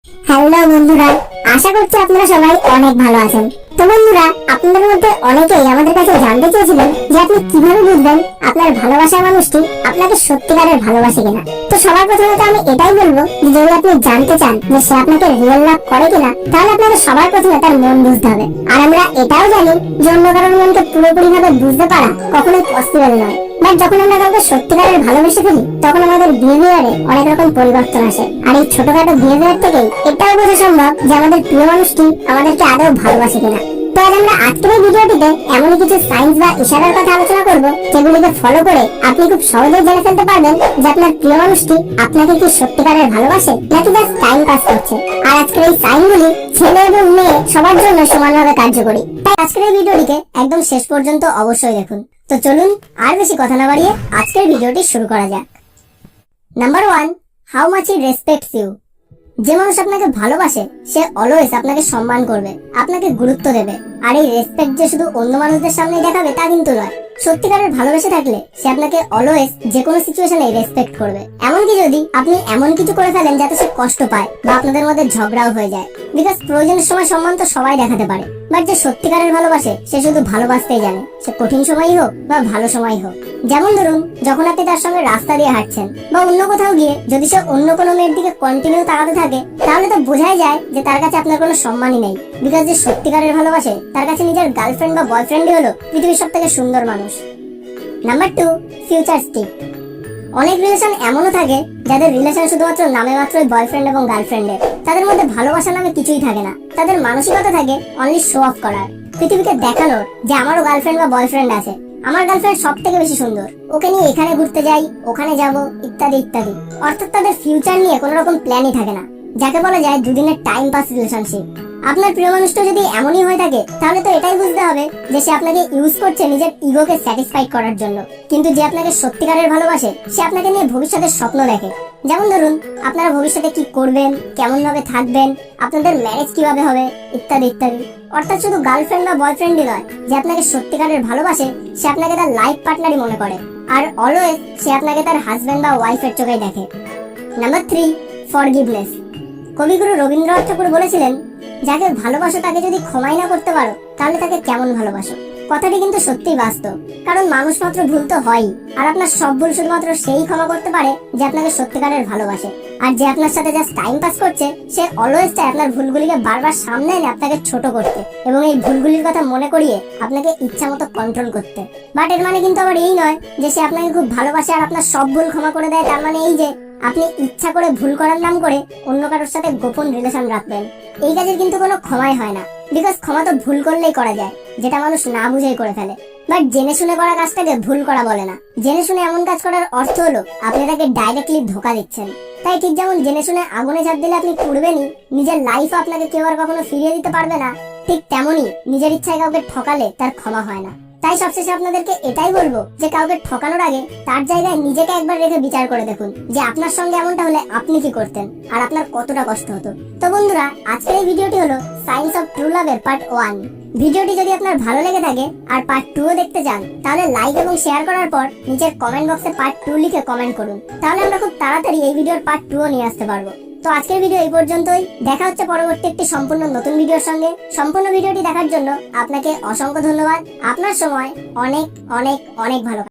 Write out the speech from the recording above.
Hello বন্ধুরা, আশা করছি আপনারা সবাই অনেক ভালো আছেন। তো বন্ধুরা, আপনাদের মধ্যে অনেকেই আমাদের কাছে জানতে চেয়েছিলেন যে আপনি কিভাবে বুঝবেন আপনার ভালোবাসার মানুষটি আপনাকে সত্যিকারের ভালোবাসে কিনা। তো সবার প্রথমে তো আমি এটাই বলবো যে যদি আপনি জানতে চান যে সে আপনাকে রিয়েল লাভ করে কিনা, তাহলে আপনাকে সবার প্রথমে তার মন বুঝতে হবে। আর আমরা এটাও জানি যে অন্য কারোর মনকে পুরোপুরি ভাবে বুঝতে পারা কখনোই পসিবল নয়। বাট যখন আমরা কাউকে সত্যিকারের ভালোবেসে ফেলি, তখন আমাদের বিহেভিয়ারে অনেক রকম পরিবর্তন আসে। আর এই ছোটখাটো বিহেভিয়ার থেকেই এটাও বোঝা সম্ভব যে আমাদের প্রিয় মানুষটি আমাদেরকে আদৌ ভালোবাসে কিনা। তো আজ আমরা আজকের এই ভিডিওটিতে এমনই কিছু সাইন্স বা ইশারার কথা আলোচনা করব, যেগুলিকে ফলো করে আপনি খুব সহজেই জেনে ফেলতে পারবেন যে আপনার প্রিয় মানুষটি আপনাকে কি সত্যিকারের ভালোবাসে নাকি জাস্ট টাইম পাস করছে। আর আজকের এই সাইনগুলি ছেলে এবং মেয়ে সবার জন্য সমানভাবে কার্যকরী। তাই আজকের এই ভিডিওটিকে একদম শেষ পর্যন্ত অবশ্যই দেখুন। তো চলুন আর বেশি কথা না বাড়িয়ে আজকের ভিডিওটি শুরু করা যাক। Number 1, how much he respects you. যে মানুষ আপনাকে ভালোবাসে সে অলওয়েজ আপনাকে সম্মান করবে, আপনাকে গুরুত্ব দেবে। আর এই রেসপেক্ট যে শুধু অন্য মানুষদের সামনেই দেখাবে তা কিন্তু নয়। সত্যিকারের ভালোবেসে থাকলে সে আপনাকে অলওয়েজ যে কোনো সিচুয়েশনে রেসপেক্ট করবে। এমনকি যদি আপনি এমন কিছু করে ফেলেন যাতে সে কষ্ট পায় বা আপনাদের মধ্যে ঝগড়াও হয়ে যায়। বিকজ প্রয়োজনের সময় সম্মান তো সবাই দেখাতে পারে, বাট যে সত্যিকারের ভালোবাসে সে শুধু ভালোবাসতেই জানে, সে কঠিন সময়ই হোক বা ভালো সময়ই হোক। যেমন ধরুন, যখন আপনি তার সঙ্গে রাস্তা দিয়ে হাঁটছেন বা অন্য কোথাও গিয়ে যদি সে অন্য কোনো মেয়ের দিকে কন্টিনিউ তাকাতে থাকে, তাহলে তো বোঝাই যায় যে তার কাছে আপনার কোনো সম্মানই নেই। বিকজ যে সত্যিকারের ভালোবাসে তার কাছে নিজের গার্লফ্রেন্ড বা বয়ফ্রেন্ডই হলো পৃথিবীর সবথেকে সুন্দর মানুষ। Number 2, futuristic. অনেক রিলেশন এমনও থাকে যাদের রিলেশন শুধুমাত্র নামে মাত্রই বয়ফ্রেন্ড এবং গার্লফ্রেন্ডের। তাদের মধ্যে ভালোবাসা নামে কিছুই থাকে না। তাদের মানসিকতা থাকে অনলি শো অফ করার, পৃথিবীকে দেখানোর যে আমারও গার্লফ্রেন্ড বা বয়ফ্রেন্ড আছে, আমার গার্লফ্রেন্ড সব থেকে বেশি সুন্দর, ওকে নিয়ে এখানে ঘুরতে যাই, ওখানে যাব, ইত্যাদি ইত্যাদি। অর্থাৎ তাদের ফিউচার নিয়ে কোনো রকম প্ল্যানই থাকে না, যাকে বলা যায় দুদিনের টাইম পাস রিলেশনশিপ। আপনার প্রিয় মানুষটা যদি এমনই হয়ে থাকে, তাহলে তো এটাই বুঝতে হবে যে সে আপনাকে ইউজ করছে নিজের ইগোকে স্যাটিসফাই করার জন্য। কিন্তু যে আপনাকে সত্যিকারের ভালোবাসে সে আপনাকে নিয়ে ভবিষ্যতের স্বপ্ন দেখে। যেমন ধরুন, আপনারা ভবিষ্যতে কি করবেন, কেমন ভাবে থাকবেন, আপনাদের ম্যারেজ কিভাবে হবে, ইত্যাদি ইত্যাদি। অর্থাৎ শুধু গার্লফ্রেন্ড বা বয়ফ্রেন্ডই নয়, যে আপনাকে সত্যিকারের ভালোবাসে সে আপনাকে তার লাইফ পার্টনারই মনে করে। আর অলওয়েজ সে আপনাকে তার হাজবেন্ড বা ওয়াইফের চোখেই দেখে। Number 3, forgiveness. কবিগুরু রবীন্দ্রনাথ ঠাকুর বলেছিলেন, যাকে ভালোবাসো তাকে যদি ক্ষমাই না করতে পারো তাহলে তাকে কেমন ভালোবাসো। কথাটি কিন্তু সত্যিই বাস্তব, কারণ মানুষ মাত্র ভুল তো হয়ই। আর আপনার সব ভুল শুধুমাত্র সেই ক্ষমা করতে পারে যে আপনাকে সত্যিকারের ভালোবাসে। আর যে আপনার সাথে জাস্ট টাইম পাস করছে সে অলওয়েজ চায় আপনার ভুলগুলিকে বারবার সামনে এনে আপনাকে ছোট করতে এবং এই ভুলগুলির কথা মনে করিয়ে আপনাকে ইচ্ছা মতো কন্ট্রোল করতে। বাট এর মানে কিন্তু আবার এই নয় যে সে আপনাকে খুব ভালোবাসে আর আপনার সব ভুল ক্ষমা করে দেয়। তার মানে এই যে আপনি ইচ্ছা করে ভুল করার নাম করে অন্য কারোর সাথে গোপন রিলেশন রাখবেন। এই কাজের কিন্তু কোনো ক্ষমাই হয় না, বিকজ ক্ষমা তো ভুল করলেই করা যায়, যেটা মানুষ না বুঝেই করে ফেলে। বাট জেনে শুনে করা কাজটাকে ভুল করা বলে না। জেনে শুনে এমন কাজ করার অর্থ হলো আপনি তাকে ডাইরেক্টলি ধোঁকা দিচ্ছেন। তাই ঠিক যেমন জেনে শুনে আগুনে ঝাঁপ দিলে আপনি পুড়বেনই, নিজের লাইফ আপনাকে কেউ আর কখনো ফিরিয়ে দিতে পারবে না, ঠিক তেমনই নিজের ইচ্ছায় কাউকে ঠকালে তার ক্ষমা হয় না। তাই সবশেষে আপনাদেরকে এটাই বলবো যে কাউকে ঠকানোর আগে তার জায়গায় নিজেকে একবার রেখে বিচার করে দেখুন যে আপনার সঙ্গে এমনটা হলে আপনি কি করতেন আর আপনার কতটা কষ্ট হতো। তো বন্ধুরা, আজকের এই ভিডিওটি হলো সায়েন্স অফ ট্রু লাভের পার্ট 1। ভিডিওটি যদি আপনার ভালো লেগে থাকে আর পার্ট 2 দেখতে চান, তাহলে লাইক এবং শেয়ার করার পর নিচের কমেন্ট বক্সে পার্ট 2 লিখে কমেন্ট করুন। তাহলে আমরা খুব তাড়াতাড়ি এই ভিডিওর পার্ট 2 নিয়ে আসতে পারবো। তো আজকের ভিডিও এই পর্যন্তই। দেখা হচ্ছে পরবর্তী একটি সম্পূর্ণ নতুন ভিডিওর সঙ্গে। সম্পূর্ণ ভিডিওটি দেখার জন্য আপনাকে অসংখ্য ধন্যবাদ। আপনার সময় অনেক অনেক অনেক ভালো।